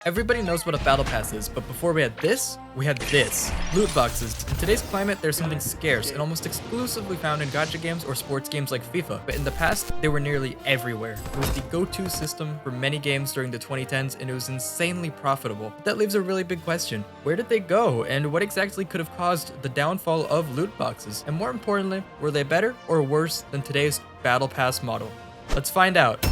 Everybody knows what a battle pass is, but before we had this, loot boxes. In today's climate, there's something scarce and almost exclusively found in gacha games or sports games like FIFA, but in the past, they were nearly everywhere. It was the go-to system for many games during the 2010s, and it was insanely profitable. But that leaves a really big question. Where did they go, and what exactly could have caused the downfall of loot boxes? And more importantly, were they better or worse than today's battle pass model? Let's find out.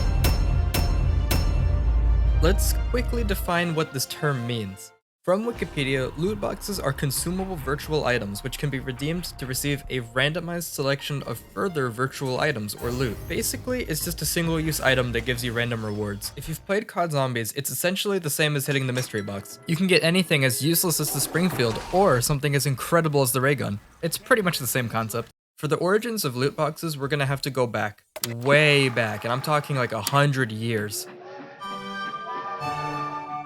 Let's quickly define what this term means. From Wikipedia, loot boxes are consumable virtual items which can be redeemed to receive a randomized selection of further virtual items or loot. Basically, it's just a single-use item that gives you random rewards. If you've played COD Zombies, it's essentially the same as hitting the mystery box. You can get anything as useless as the Springfield or something as incredible as the ray gun. It's pretty much the same concept. For the origins of loot boxes, we're gonna have to go back, way back, and I'm talking like 100 years.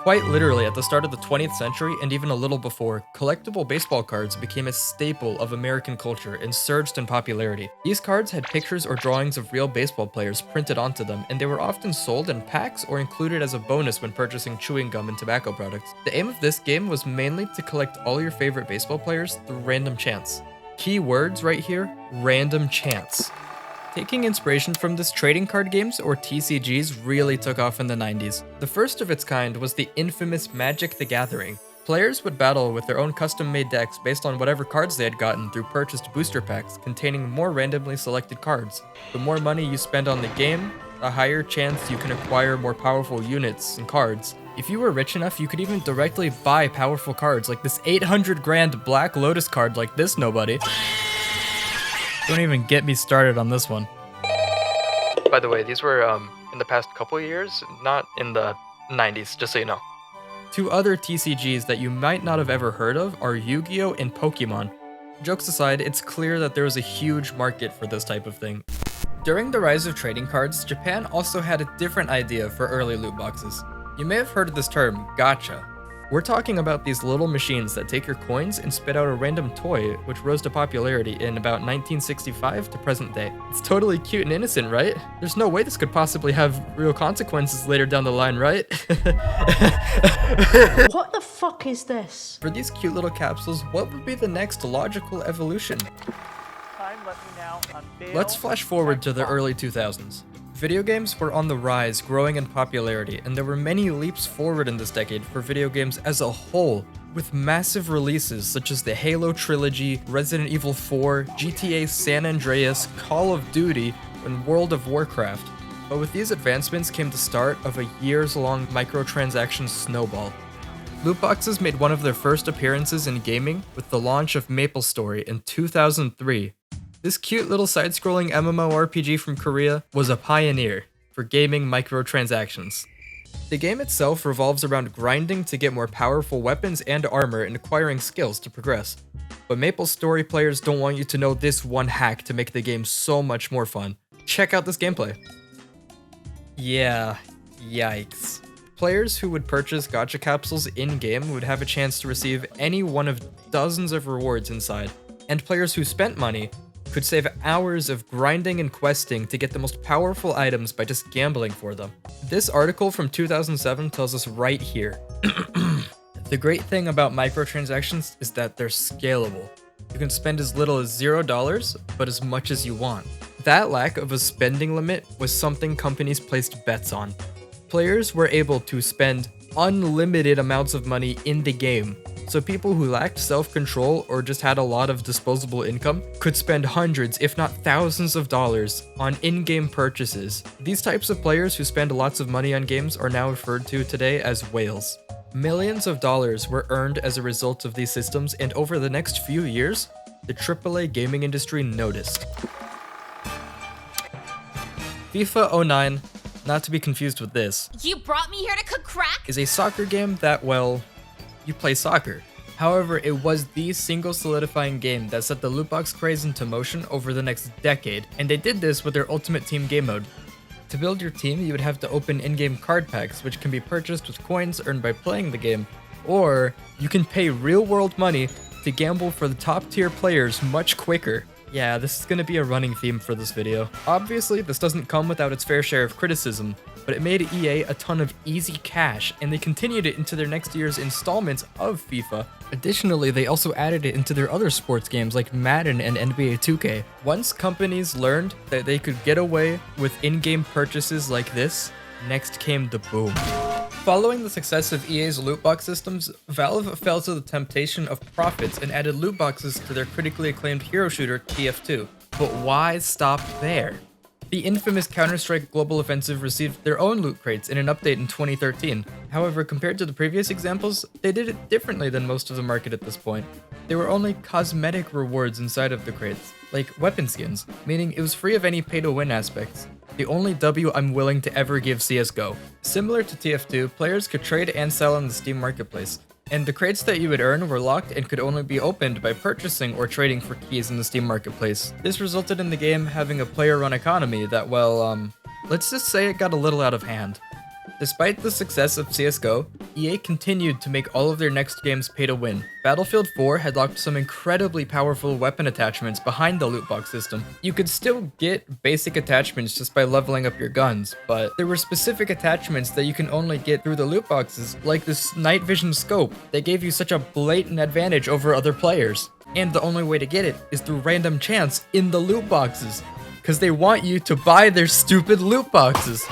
Quite literally, at the start of the 20th century, and even a little before, collectible baseball cards became a staple of American culture and surged in popularity. These cards had pictures or drawings of real baseball players printed onto them, and they were often sold in packs or included as a bonus when purchasing chewing gum and tobacco products. The aim of this game was mainly to collect all your favorite baseball players through random chance. Key words right here, random chance. Taking inspiration from this, trading card games, or TCGs, really took off in the 90s. The first of its kind was the infamous Magic the Gathering. Players would battle with their own custom-made decks based on whatever cards they had gotten through purchased booster packs containing more randomly selected cards. The more money you spend on the game, the higher chance you can acquire more powerful units and cards. If you were rich enough, you could even directly buy powerful cards like this 800 grand Black Lotus card like this nobody. Don't even get me started on this one. By the way, these were in the past couple years, not in the 90s, just so you know. Two other TCGs that you might not have ever heard of are Yu-Gi-Oh! And Pokemon. Jokes aside, it's clear that there was a huge market for this type of thing. During the rise of trading cards, Japan also had a different idea for early loot boxes. You may have heard of this term, gacha. We're talking about these little machines that take your coins and spit out a random toy, which rose to popularity in about 1965 to present day. It's totally cute and innocent, right? There's no way this could possibly have real consequences later down the line, right? What the fuck is this? For these cute little capsules, what would be the next logical evolution? Let's flash forward to the early 2000s. Video games were on the rise, growing in popularity, and there were many leaps forward in this decade for video games as a whole, with massive releases such as the Halo trilogy, Resident Evil 4, GTA San Andreas, Call of Duty, and World of Warcraft. But with these advancements came the start of a years-long microtransaction snowball. Loot boxes made one of their first appearances in gaming with the launch of MapleStory in 2003. This cute little side-scrolling MMORPG from Korea was a pioneer for gaming microtransactions. The game itself revolves around grinding to get more powerful weapons and armor and acquiring skills to progress. But MapleStory players don't want you to know this one hack to make the game so much more fun. Check out this gameplay. Yeah, yikes. Players who would purchase gacha capsules in-game would have a chance to receive any one of dozens of rewards inside, and players who spent money could save hours of grinding and questing to get the most powerful items by just gambling for them. This article from 2007 tells us right here. The great thing about microtransactions is that they're scalable. You can spend as little as $0, but as much as you want. That lack of a spending limit was something companies placed bets on. Players were able to spend unlimited amounts of money in the game, so people who lacked self-control or just had a lot of disposable income could spend hundreds, if not thousands of dollars on in-game purchases. These types of players who spend lots of money on games are now referred to today as whales. Millions of dollars were earned as a result of these systems, and over the next few years, the AAA gaming industry noticed. FIFA 09, not to be confused with this, You brought me here to cook crack? is a soccer game that, well, you play soccer. However, it was the single solidifying game that set the loot box craze into motion over the next decade, and they did this with their Ultimate Team game mode. To build your team, you would have to open in-game card packs, which can be purchased with coins earned by playing the game, or you can pay real-world money to gamble for the top-tier players much quicker. Yeah, this is gonna be a running theme for this video. Obviously, this doesn't come without its fair share of criticism. but it made EA a ton of easy cash, and they continued it into their next year's installments of FIFA. Additionally, they also added it into their other sports games like Madden and NBA 2K. Once companies learned that they could get away with in-game purchases like this, next came the boom. Following the success of EA's lootbox systems, Valve fell to the temptation of profits and added loot boxes to their critically acclaimed hero shooter TF2. But why stop there? The infamous Counter-Strike Global Offensive received their own loot crates in an update in 2013. However, compared to the previous examples, they did it differently than most of the market at this point. There were only cosmetic rewards inside of the crates, like weapon skins, meaning it was free of any pay-to-win aspects. The only W I'm willing to ever give CSGO. Similar to TF2, players could trade and sell on the Steam marketplace, and the crates that you would earn were locked and could only be opened by purchasing or trading for keys in the Steam marketplace. This resulted in the game having a player-run economy that, well, let's just say it got a little out of hand. Despite the success of CSGO, EA continued to make all of their next games pay to win. Battlefield 4 had locked some incredibly powerful weapon attachments behind the loot box system. You could still get basic attachments just by leveling up your guns, but there were specific attachments that you can only get through the loot boxes, like this night vision scope that gave you such a blatant advantage over other players. And the only way to get it is through random chance in the loot boxes, because they want you to buy their stupid loot boxes.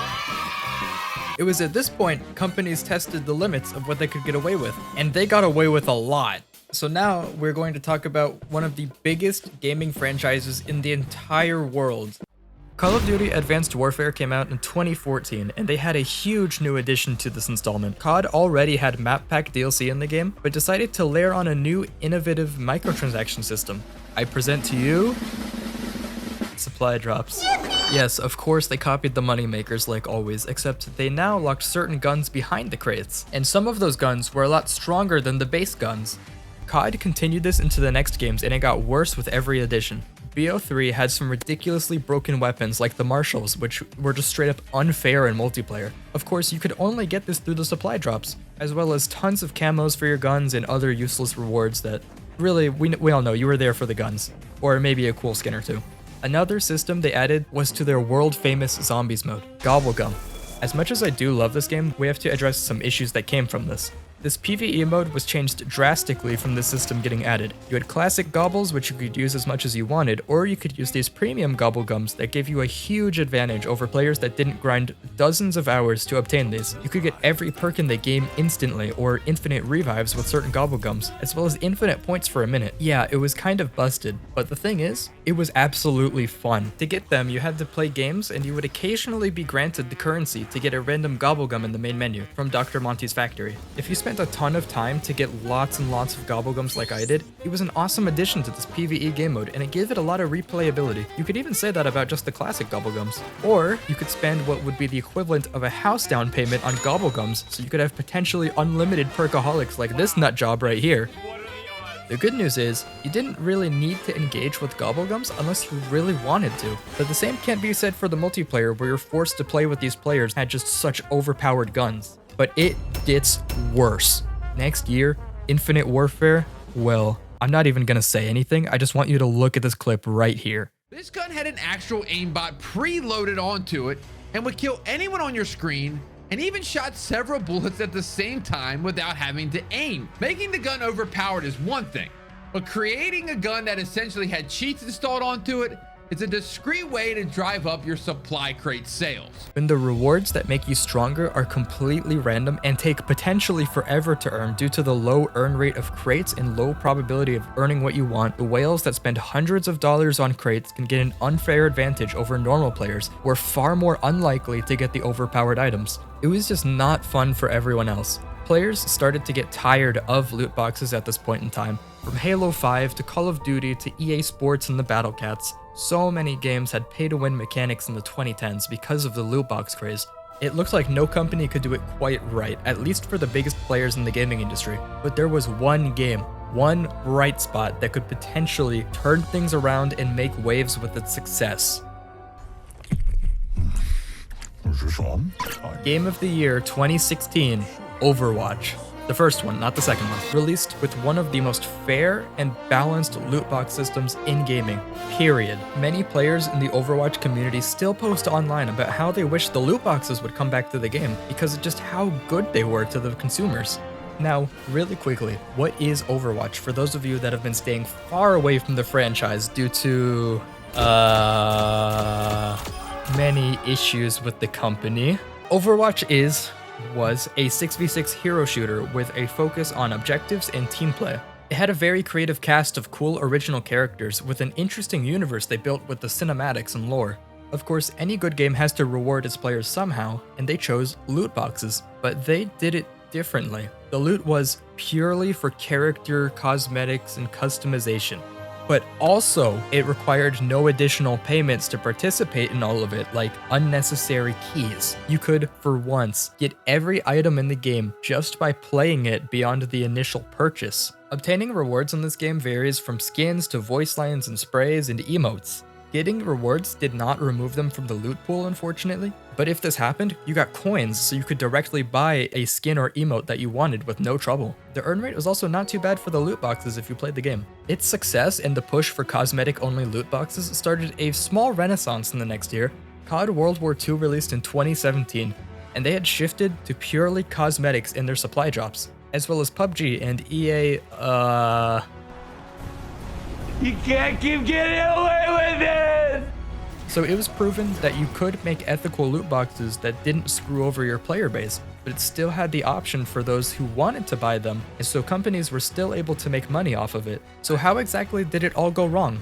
It was at this point companies tested the limits of what they could get away with, and they got away with a lot. So now we're going to talk about one of the biggest gaming franchises in the entire world. Call of Duty Advanced Warfare came out in 2014, and they had a huge new addition to this installment. COD already had map pack DLC in the game, but decided to layer on a new innovative microtransaction system. I present to you supply drops. Yes, of course they copied the moneymakers like always, except they now locked certain guns behind the crates, and some of those guns were a lot stronger than the base guns. COD continued this into the next games, and it got worse with every edition. BO3 had some ridiculously broken weapons like the Marshals, which were just straight up unfair in multiplayer. Of course, you could only get this through the supply drops, as well as tons of camos for your guns and other useless rewards that really, we all know you were there for the guns, or maybe a cool skin or two. Another system they added was to their world-famous Zombies mode, Gobblegum. As much as I do love this game, we have to address some issues that came from this. This PvE mode was changed drastically from the system getting added. You had classic gobbles, which you could use as much as you wanted, or you could use these premium gobblegums that gave you a huge advantage over players that didn't grind dozens of hours to obtain these. You could get every perk in the game instantly, or infinite revives with certain gobblegums, as well as infinite points for a minute. Yeah, it was kind of busted, but the thing is, it was absolutely fun. To get them, you had to play games, and you would occasionally be granted the currency to get a random gobblegum in the main menu from Dr. Monty's factory. If you spent a ton of time to get lots and lots of gobblegums like I did, it was an awesome addition to this PvE game mode, and it gave it a lot of replayability. You could even say that about just the classic gobblegums. Or you could spend what would be the equivalent of a house down payment on gobblegums, so you could have potentially unlimited perkaholics like this nut job right here. The good news is, you didn't really need to engage with gobblegums unless you really wanted to. But the same can't be said for the multiplayer, where you're forced to play with these players who had just such overpowered guns. But it gets worse. Next year, Infinite Warfare, well, I'm not even gonna say anything, I just want you to look at this clip right here. This gun had an actual aimbot preloaded onto it and would kill anyone on your screen, and even shot several bullets at the same time without having to aim. Making the gun overpowered is one thing, but creating a gun that essentially had cheats installed onto it is a discreet way to drive up your supply crate sales. When the rewards that make you stronger are completely random and take potentially forever to earn due to the low earn rate of crates and low probability of earning what you want, the whales that spend hundreds of dollars on crates can get an unfair advantage over normal players who are far more unlikely to get the overpowered items. It was just not fun for everyone else. Players started to get tired of loot boxes at this point in time. From Halo 5 to Call of Duty to EA Sports and the Battle Cats, so many games had pay-to-win mechanics in the 2010s because of the loot box craze. It looked like no company could do it quite right, at least for the biggest players in the gaming industry. But there was one game, one bright spot that could potentially turn things around and make waves with its success. Game of the Year 2016, Overwatch. The first one, not the second one. Released with one of the most fair and balanced loot box systems in gaming, period. Many players in the Overwatch community still post online about how they wish the loot boxes would come back to the game because of just how good they were to the consumers. Now, really quickly, what is Overwatch for those of you that have been staying far away from the franchise due to, many issues with the company? Overwatch was a 6v6 hero shooter with a focus on objectives and team play. It had a very creative cast of cool original characters with an interesting universe they built with the cinematics and lore. Of course, any good game has to reward its players somehow, and they chose loot boxes, but they did it differently. The loot was purely for character, cosmetics, and customization. But also, it required no additional payments to participate in all of it, like unnecessary keys. You could, for once, get every item in the game just by playing it beyond the initial purchase. Obtaining rewards in this game varies from skins to voice lines and sprays and emotes. Getting rewards did not remove them from the loot pool, unfortunately, but if this happened, you got coins so you could directly buy a skin or emote that you wanted with no trouble. The earn rate was also not too bad for the loot boxes if you played the game. Its success and the push for cosmetic-only loot boxes started a small renaissance in the next year. COD World War II released in 2017, and they had shifted to purely cosmetics in their supply drops, as well as PUBG and EA, You can't keep getting away with this! So it was proven that you could make ethical loot boxes that didn't screw over your player base, but it still had the option for those who wanted to buy them, and so companies were still able to make money off of it. So how exactly did it all go wrong?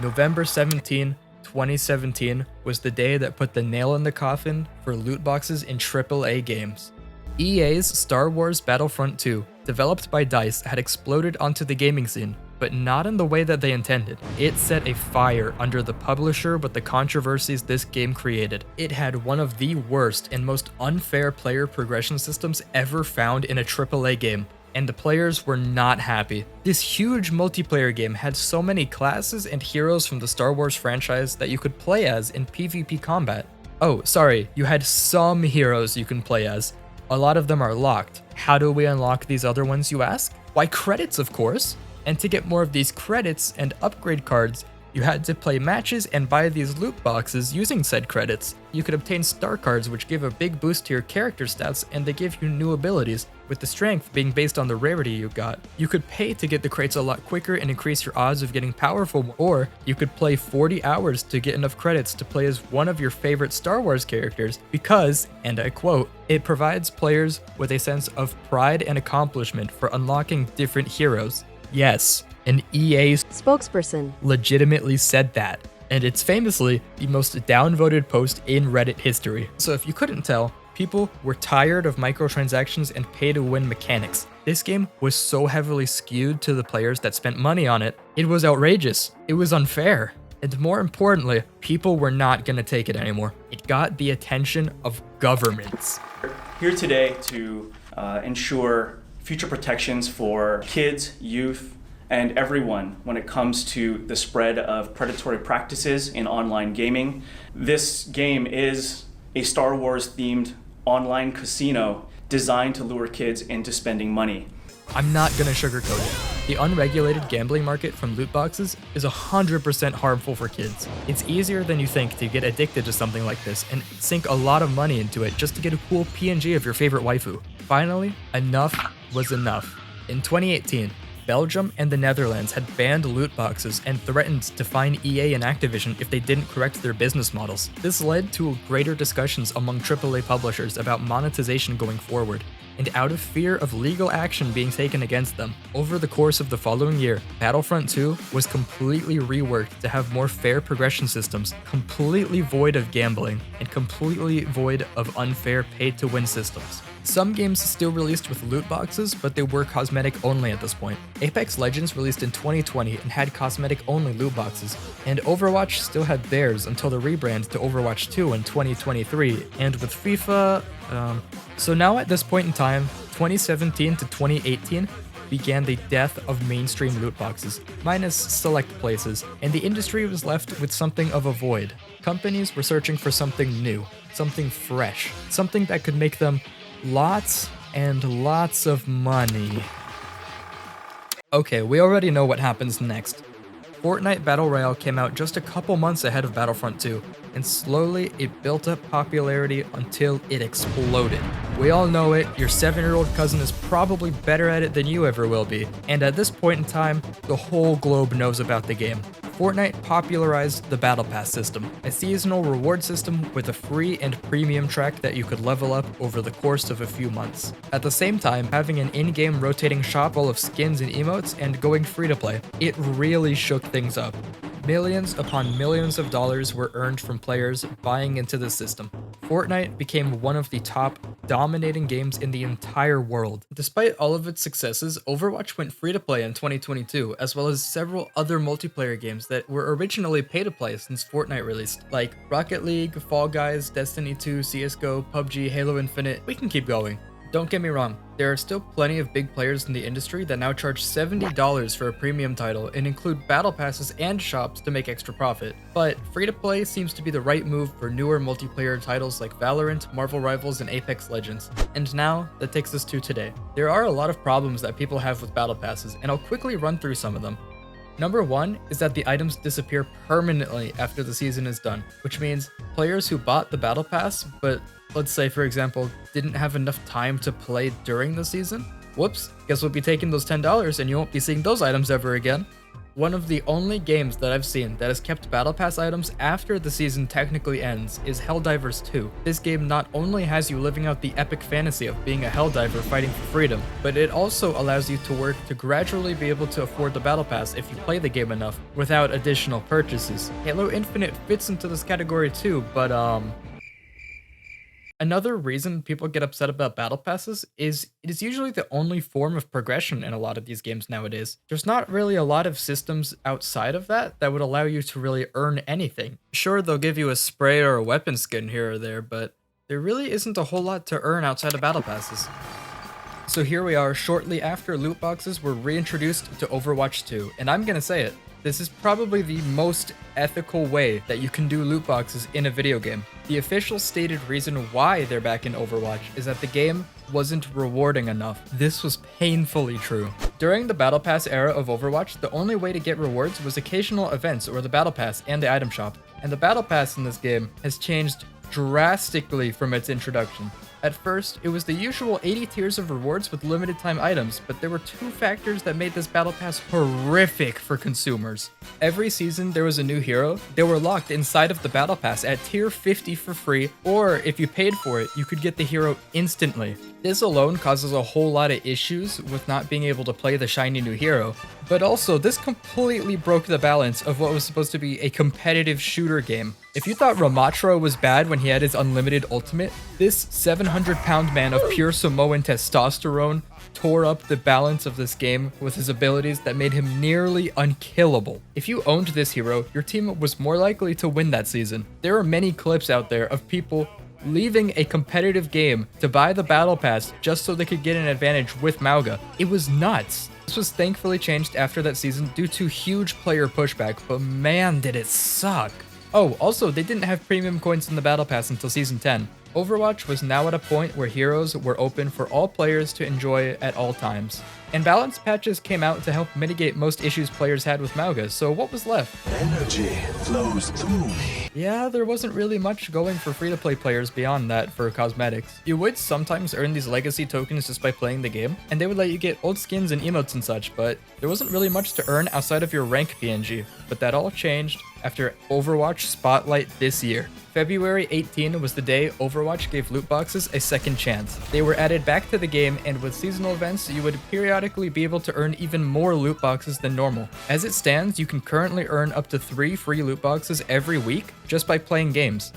November 17, 2017 was the day that put the nail in the coffin for loot boxes in AAA games. EA's Star Wars Battlefront 2, developed by DICE, had exploded onto the gaming scene, but not in the way that they intended. It set a fire under the publisher with the controversies this game created. It had one of the worst and most unfair player progression systems ever found in a AAA game, and the players were not happy. This huge multiplayer game had so many classes and heroes from the Star Wars franchise that you could play as in PvP combat. Oh, sorry, you had some heroes you can play as. A lot of them are locked. How do we unlock these other ones, you ask? Why, credits, of course. And to get more of these credits and upgrade cards, you had to play matches and buy these loot boxes using said credits. You could obtain star cards which give a big boost to your character stats, and they give you new abilities, with the strength being based on the rarity you got. You could pay to get the crates a lot quicker and increase your odds of getting powerful, or you could play 40 hours to get enough credits to play as one of your favorite Star Wars characters because, and I quote, it provides players with a sense of pride and accomplishment for unlocking different heroes. Yes, an EA spokesperson legitimately said that, and it's famously the most downvoted post in Reddit history. So if you couldn't tell, people were tired of microtransactions and pay-to-win mechanics. This game was so heavily skewed to the players that spent money on it, it was outrageous, it was unfair, and more importantly, people were not gonna take it anymore. It got the attention of governments. Here today to ensure future protections for kids, youth, and everyone when it comes to the spread of predatory practices in online gaming. This game is a Star Wars themed online casino designed to lure kids into spending money. I'm not gonna sugarcoat it. The unregulated gambling market from loot boxes is 100% harmful for kids. It's easier than you think to get addicted to something like this and sink a lot of money into it just to get a cool PNG of your favorite waifu. Finally, enough was enough. In 2018, Belgium and the Netherlands had banned loot boxes and threatened to fine EA and Activision if they didn't correct their business models. This led to greater discussions among AAA publishers about monetization going forward, and out of fear of legal action being taken against them, over the course of the following year, Battlefront 2 was completely reworked to have more fair progression systems, completely void of gambling, and completely void of unfair pay-to-win systems. Some games still released with loot boxes, but they were cosmetic only at this point. Apex Legends released in 2020 and had cosmetic only loot boxes, and Overwatch still had theirs until the rebrand to Overwatch 2 in 2023, and with FIFA, So now at this point in time, 2017 to 2018, began the death of mainstream loot boxes, minus select places, and the industry was left with something of a void. Companies were searching for something new, something fresh, something that could make them lots and lots of money. Okay, we already know what happens next. Fortnite Battle Royale came out just a couple months ahead of Battlefront 2, and slowly it built up popularity until it exploded. We all know it, your 7-year-old cousin is probably better at it than you ever will be, and at this point in time, the whole globe knows about the game. Fortnite popularized the Battle Pass system, a seasonal reward system with a free and premium track that you could level up over the course of a few months. At the same time, having an in-game rotating shop full of skins and emotes and going free to play, it really shook things up. Millions upon millions of dollars were earned from players buying into the system. Fortnite became one of the top dominating games in the entire world. Despite all of its successes, Overwatch went free to play in 2022, as well as several other multiplayer games that were originally pay to play since Fortnite released, like Rocket League, Fall Guys, Destiny 2, CSGO, PUBG, Halo Infinite. We can keep going. Don't get me wrong, there are still plenty of big players in the industry that now charge $70 for a premium title and include battle passes and shops to make extra profit. But free-to-play seems to be the right move for newer multiplayer titles like Valorant, Marvel Rivals, and Apex Legends. And now, that takes us to today. There are a lot of problems that people have with battle passes, and I'll quickly run through some of them. Number one is that the items disappear permanently after the season is done, which means players who bought the battle pass, but let's say for example, didn't have enough time to play during the season, whoops, guess we'll be taking those $10 and you won't be seeing those items ever again. One of the only games that I've seen that has kept Battle Pass items after the season technically ends is Helldivers 2. This game not only has you living out the epic fantasy of being a Helldiver fighting for freedom, but it also allows you to work to gradually be able to afford the Battle Pass if you play the game enough without additional purchases. Halo Infinite fits into this category too, but another reason people get upset about battle passes is it is usually the only form of progression in a lot of these games nowadays. There's not really a lot of systems outside of that would allow you to really earn anything. Sure, they'll give you a spray or a weapon skin here or there, but there really isn't a whole lot to earn outside of battle passes. So here we are shortly after loot boxes were reintroduced to Overwatch 2, and I'm gonna say it. This is probably the most ethical way that you can do loot boxes in a video game. The official stated reason why they're back in Overwatch is that the game wasn't rewarding enough. This was painfully true. During the Battle Pass era of Overwatch, the only way to get rewards was occasional events or the Battle Pass and the item shop. And the Battle Pass in this game has changed drastically from its introduction. At first, it was the usual 80 tiers of rewards with limited time items, but there were two factors that made this Battle Pass horrific for consumers. Every season there was a new hero. They were locked inside of the Battle Pass at tier 50 for free, or if you paid for it, you could get the hero instantly. This alone causes a whole lot of issues with not being able to play the shiny new hero, but also this completely broke the balance of what was supposed to be a competitive shooter game. If you thought Ramatra was bad when he had his unlimited ultimate, this 700-pound man of pure Samoan testosterone tore up the balance of this game with his abilities that made him nearly unkillable. If you owned this hero, your team was more likely to win that season. There are many clips out there of people leaving a competitive game to buy the Battle Pass just so they could get an advantage with Mauga. It was nuts. This was thankfully changed after that season due to huge player pushback, but man did it suck. Oh, also, they didn't have premium coins in the Battle Pass until Season 10. Overwatch was now at a point where heroes were open for all players to enjoy at all times. And balance patches came out to help mitigate most issues players had with Mauga, so what was left? Energy flows through me. Yeah, there wasn't really much going for free-to-play players beyond that for cosmetics. You would sometimes earn these legacy tokens just by playing the game, and they would let you get old skins and emotes and such, but there wasn't really much to earn outside of your rank PNG. But that all changed after Overwatch Spotlight this year. February 18 was the day Overwatch gave loot boxes a second chance. They were added back to the game, and with seasonal events, you would periodically be able to earn even more loot boxes than normal. As it stands, you can currently earn up to 3 free loot boxes every week just by playing games.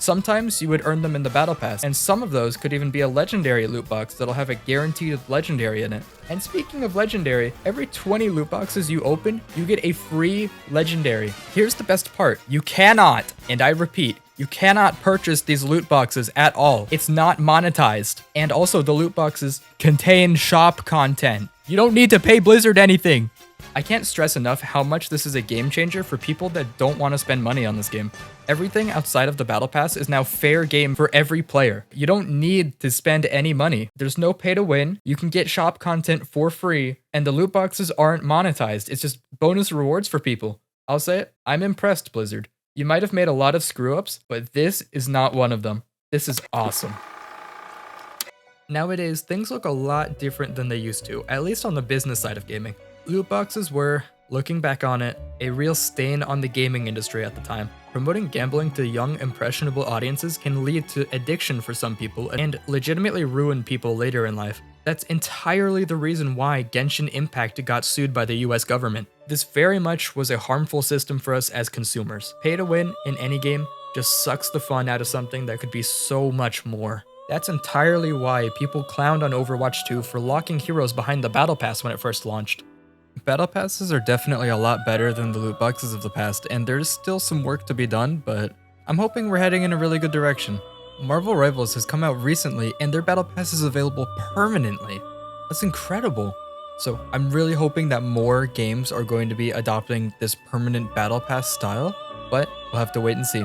Sometimes you would earn them in the Battle Pass, and some of those could even be a legendary loot box that'll have a guaranteed legendary in it. And speaking of legendary, every 20 loot boxes you open, you get a free legendary. Here's the best part. You cannot, and I repeat, you cannot purchase these loot boxes at all. It's not monetized. And also the loot boxes contain shop content. You don't need to pay Blizzard anything. I can't stress enough how much this is a game changer for people that don't want to spend money on this game. Everything outside of the Battle Pass is now fair game for every player. You don't need to spend any money. There's no pay to win. You can get shop content for free, and the loot boxes aren't monetized. It's just bonus rewards for people. I'll say it, I'm impressed, Blizzard. You might have made a lot of screw-ups, but this is not one of them. This is awesome. Nowadays, things look a lot different than they used to, at least on the business side of gaming. Loot boxes were, looking back on it, a real stain on the gaming industry at the time. Promoting gambling to young, impressionable audiences can lead to addiction for some people and legitimately ruin people later in life. That's entirely the reason why Genshin Impact got sued by the US government. This very much was a harmful system for us as consumers. Pay to win in any game just sucks the fun out of something that could be so much more. That's entirely why people clowned on Overwatch 2 for locking heroes behind the Battle Pass when it first launched. Battle Passes are definitely a lot better than the loot boxes of the past, and there's still some work to be done, but I'm hoping we're heading in a really good direction. Marvel Rivals has come out recently, and their Battle Pass is available permanently. That's incredible. So I'm really hoping that more games are going to be adopting this permanent Battle Pass style, but we'll have to wait and see.